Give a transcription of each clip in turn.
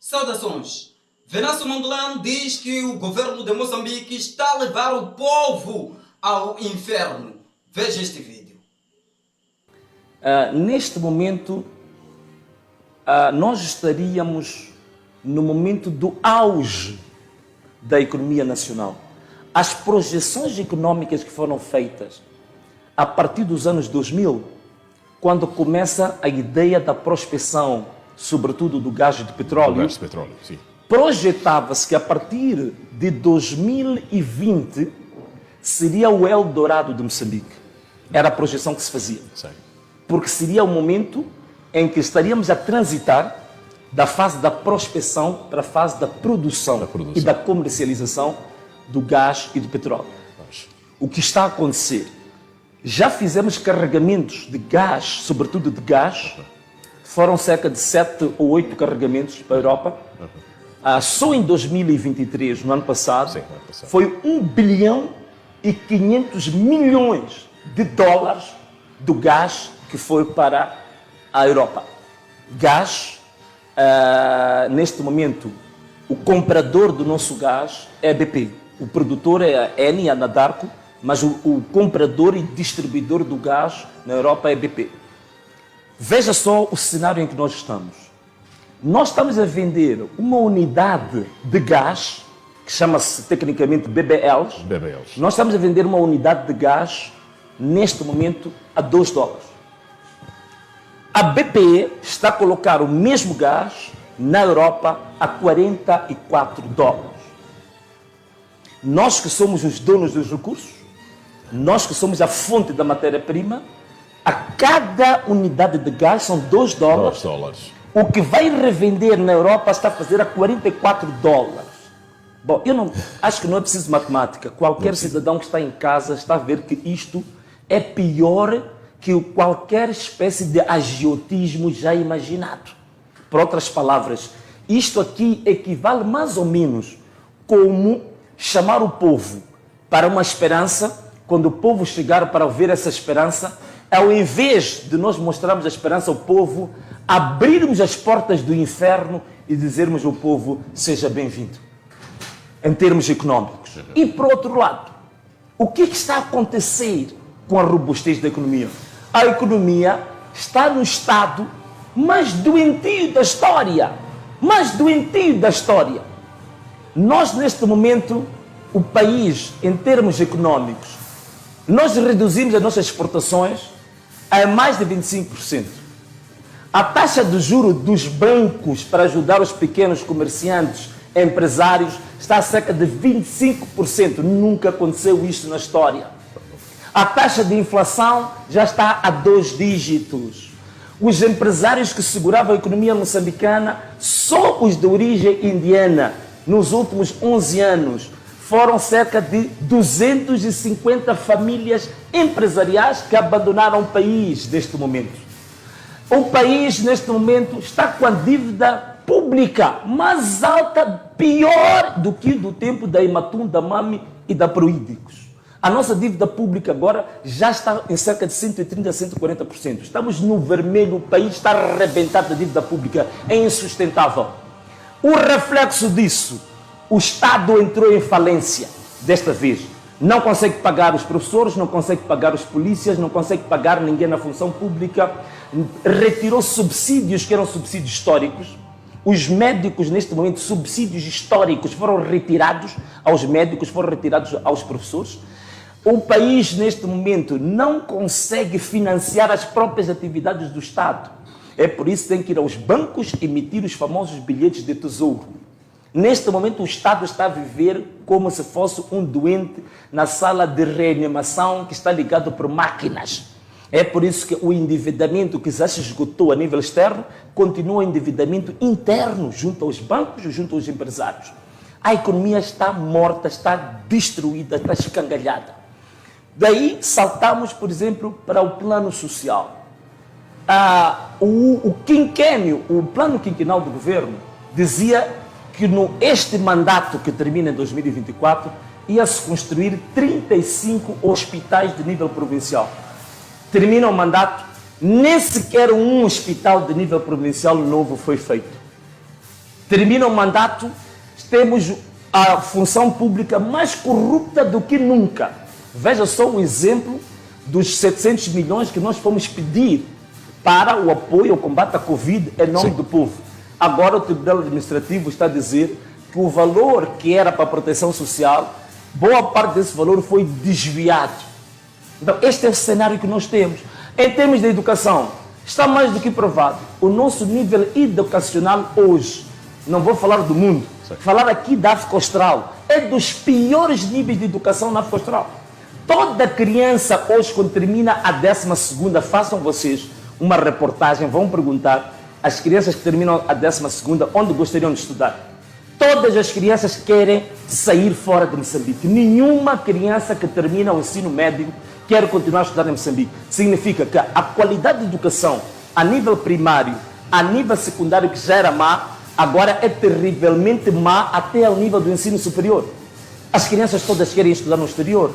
Saudações! Venâncio Mondlane diz que o governo de Moçambique está a levar o povo ao inferno. Veja este vídeo. Neste momento, nós estaríamos no momento do auge da economia nacional. As projeções econômicas que foram feitas a partir dos anos 2000, quando começa a ideia da prospecção, sobretudo do gás de petróleo, Sim. projetava-se que a partir de 2020 seria o Eldorado de Moçambique. Era a projeção que se fazia. Sim. Porque seria o momento em que estaríamos a transitar da fase da prospecção para a fase da produção e da comercialização do gás e do petróleo. O que está a acontecer? Já fizemos carregamentos de gás, sobretudo de gás, foram cerca de 7 ou 8 carregamentos para a Europa. Só em 2023, no ano passado, foi 1 bilhão e 500 milhões de dólares do gás que foi para a Europa. Gás, neste momento, o comprador do nosso gás é a BP. O produtor é a Eni, a Anadarko, mas o comprador e distribuidor do gás na Europa é a BP. Veja só o cenário em que nós estamos. Nós estamos a vender uma unidade de gás, que chama-se tecnicamente BBLs. Nós estamos a vender uma unidade de gás, neste momento, a 2 dólares. A BP está a colocar o mesmo gás na Europa a 44 dólares. Nós que somos os donos dos recursos, nós que somos a fonte da matéria-prima, a cada unidade de gás são 2 dólares. O que vai revender na Europa está a fazer a 44 dólares. Bom, acho que não é preciso matemática. Qualquer cidadão que está em casa está a ver que isto é pior que qualquer espécie de agiotismo já imaginado. Por outras palavras, isto aqui equivale mais ou menos como chamar o povo para uma esperança. Quando o povo chegar para ver essa esperança, ao invés de nós mostrarmos a esperança ao povo, abrirmos as portas do inferno e dizermos ao povo, seja bem-vindo, em termos económicos. E, por outro lado, o que está a acontecer com a robustez da economia? A economia está no estado mais doentio da história. Mais doentio da história. Nós, neste momento, o país, em termos económicos, nós reduzimos as nossas exportações a mais de 25%. A taxa de juro dos bancos para ajudar os pequenos comerciantes, empresários, está a cerca de 25%. Nunca aconteceu isso na história. A taxa de inflação já está a 2 dígitos. Os empresários que seguravam a economia moçambicana, só os de origem indiana, nos últimos 11 anos, foram cerca de 250 famílias empresariais que abandonaram o país neste momento. O país, neste momento, está com a dívida pública mais alta, pior do que do tempo da Imatum, da Mami e da Proídicos. A nossa dívida pública agora já está em cerca de 130% a 140%. Estamos no vermelho, o país está arrebentado da dívida pública, é insustentável. O reflexo disso, o Estado entrou em falência desta vez. Não consegue pagar os professores, não consegue pagar os polícias, não consegue pagar ninguém na função pública. Retirou subsídios que eram subsídios históricos. Os médicos, neste momento, subsídios históricos foram retirados aos médicos, foram retirados aos professores. O país, neste momento, não consegue financiar as próprias atividades do Estado. É por isso que tem que ir aos bancos emitir os famosos bilhetes de tesouro. Neste momento, o Estado está a viver como se fosse um doente na sala de reanimação que está ligado por máquinas. É por isso que o endividamento que já se esgotou a nível externo continua o endividamento interno junto aos bancos, junto aos empresários. A economia está morta, está destruída, está escangalhada. Daí saltamos, por exemplo, para o plano social. O quinquênio, o plano quinquenal do governo, dizia que este mandato que termina em 2024 ia-se construir 35 hospitais de nível provincial. Termina o mandato, nem sequer um hospital de nível provincial novo foi feito. termina o mandato, temos a função pública mais corrupta do que nunca. Veja só o exemplo dos 700 milhões que nós fomos pedir para o apoio ao combate à Covid em nome do povo. Agora o Tribunal Administrativo está a dizer que o valor que era para a proteção social, boa parte desse valor foi desviado. Então, este é o cenário que nós temos. Em termos de educação, está mais do que provado. O nosso nível educacional hoje, não vou falar do mundo, falar aqui da África Austral, é dos piores níveis de educação na África Austral. Toda criança hoje, quando termina a 12ª, façam vocês uma reportagem, vão perguntar às crianças que terminam a 12ª onde gostariam de estudar. Todas as crianças querem sair fora de Moçambique. Nenhuma criança que termina o ensino médio quer continuar a estudar em Moçambique. Significa que a qualidade de educação a nível primário, a nível secundário, que já era má, agora é terrivelmente má até ao nível do ensino superior. As crianças todas querem estudar no exterior.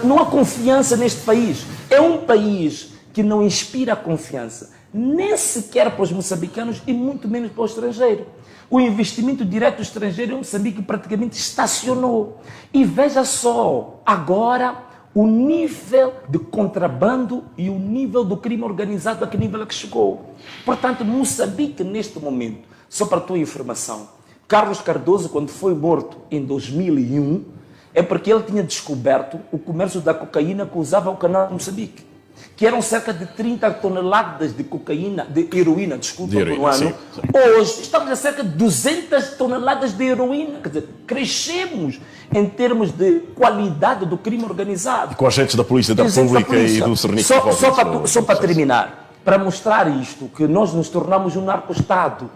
Não há confiança neste país. É um país que não inspira confiança, nem sequer para os moçambicanos e muito menos para o estrangeiro. O investimento direto estrangeiro em Moçambique praticamente estacionou. E veja só, agora o nível de contrabando e o nível do crime organizado a que nível é que chegou. Portanto, Moçambique neste momento, só para a tua informação, Carlos Cardoso, quando foi morto em 2001, é porque ele tinha descoberto o comércio da cocaína que usava o canal de Moçambique, que eram cerca de 30 toneladas de cocaína, de heroína, desculpa, por ano. Sim. Hoje estamos a cerca de 200 toneladas de heroína. Quer dizer, crescemos em termos de qualidade do crime organizado. Com agentes da Polícia da República e do Cernic. Só para terminar, para mostrar isto, que nós nos tornamos um narco-estado,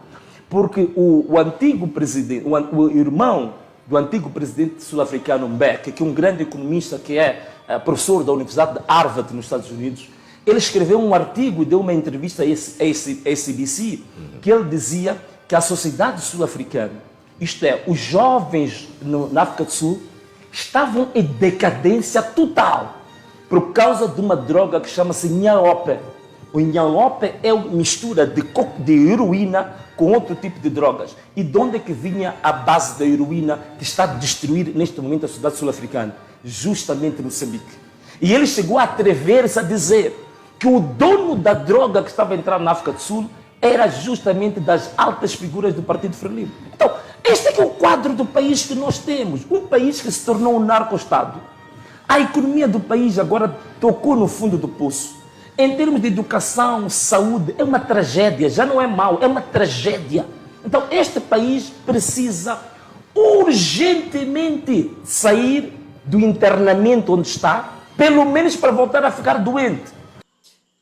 porque o antigo presidente, o irmão do antigo presidente sul-africano Mbeki, que é um grande economista, que é professor da Universidade de Harvard, nos Estados Unidos, ele escreveu um artigo e deu uma entrevista a SBC, que ele dizia que a sociedade sul-africana, isto é, os jovens na África do Sul, estavam em decadência total por causa de uma droga que chama-se nhaope. O nhaope é uma mistura de heroína com outro tipo de drogas. E de onde é que vinha a base da heroína que está a destruir neste momento a sociedade sul-africana? Justamente Moçambique. E ele chegou a atrever-se a dizer que o dono da droga que estava a entrar na África do Sul era justamente das altas figuras do Partido Frelimo. Então, este é que é o quadro do país que nós temos. Um país que se tornou um narco-estado. A economia do país agora tocou no fundo do poço. Em termos de educação, saúde, é uma tragédia. Já não é mau, é uma tragédia. Então, este país precisa urgentemente sair do internamento onde está, pelo menos para voltar a ficar doente.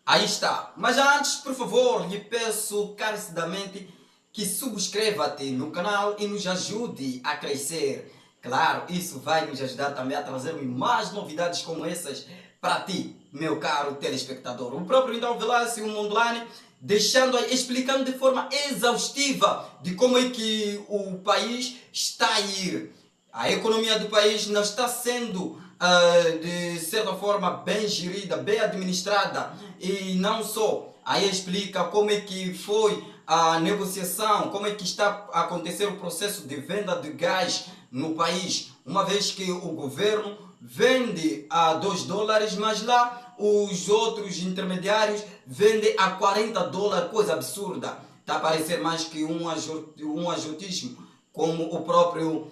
Aí está. Mas antes, por favor, lhe peço carecidamente que subscreva-te no canal e nos ajude a crescer. Claro, isso vai nos ajudar também a trazer mais novidades como essas para ti, meu caro telespectador. O próprio então Velácio Mondlane explicando de forma exaustiva de como é que o país está a ir. A economia do país não está sendo, de certa forma, bem gerida, bem administrada. E não só. Aí explica como é que foi a negociação, como é que está a acontecer o processo de venda de gás no país. Uma vez que o governo vende a $2, mas lá os outros intermediários vendem a $40, coisa absurda. Está a parecer mais que um ajotismo, como o próprio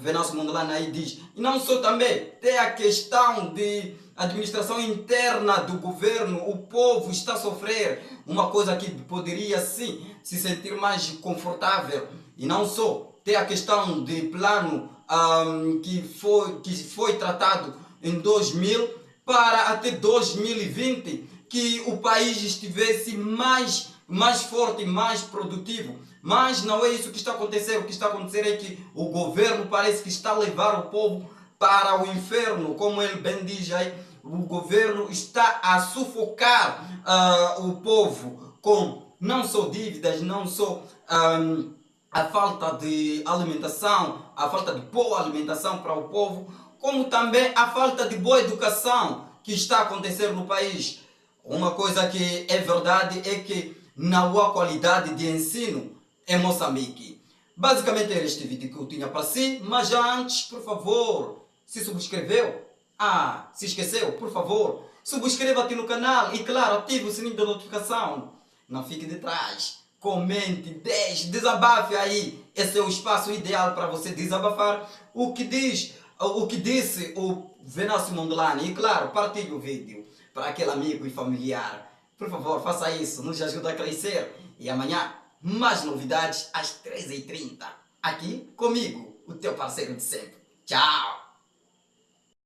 Venâncio Mondlane aí diz. E não só também, tem a questão de administração interna do governo. O povo está a sofrer, uma coisa que poderia sim se sentir mais confortável. E não só, tem a questão de plano que foi tratado em 2000 para até 2020 que o país estivesse mais forte, mais produtivo. Mas não é isso que está acontecendo. O que está acontecendo é que o governo parece que está a levar o povo para o inferno. Como ele bem diz aí, o governo está a sufocar o povo com não só dívidas, não só a falta de alimentação, a falta de boa alimentação para o povo, como também a falta de boa educação que está a acontecer no país. Uma coisa que é verdade é que não há qualidade de ensino em Moçambique. Basicamente era este vídeo que eu tinha para si, mas antes, por favor, se subscreveu, se esqueceu, por favor, subscreva aqui no canal e claro, ative o sininho da notificação. Não fique de trás, comente, deixe, desabafe aí. Esse é o espaço ideal para você desabafar o que disse o Venâncio Mondlane. E claro, partilhe o vídeo para aquele amigo e familiar. Por favor, faça isso, nos ajuda a crescer. E amanhã, mais novidades às 13h30. Aqui comigo, o teu parceiro de sempre. Tchau!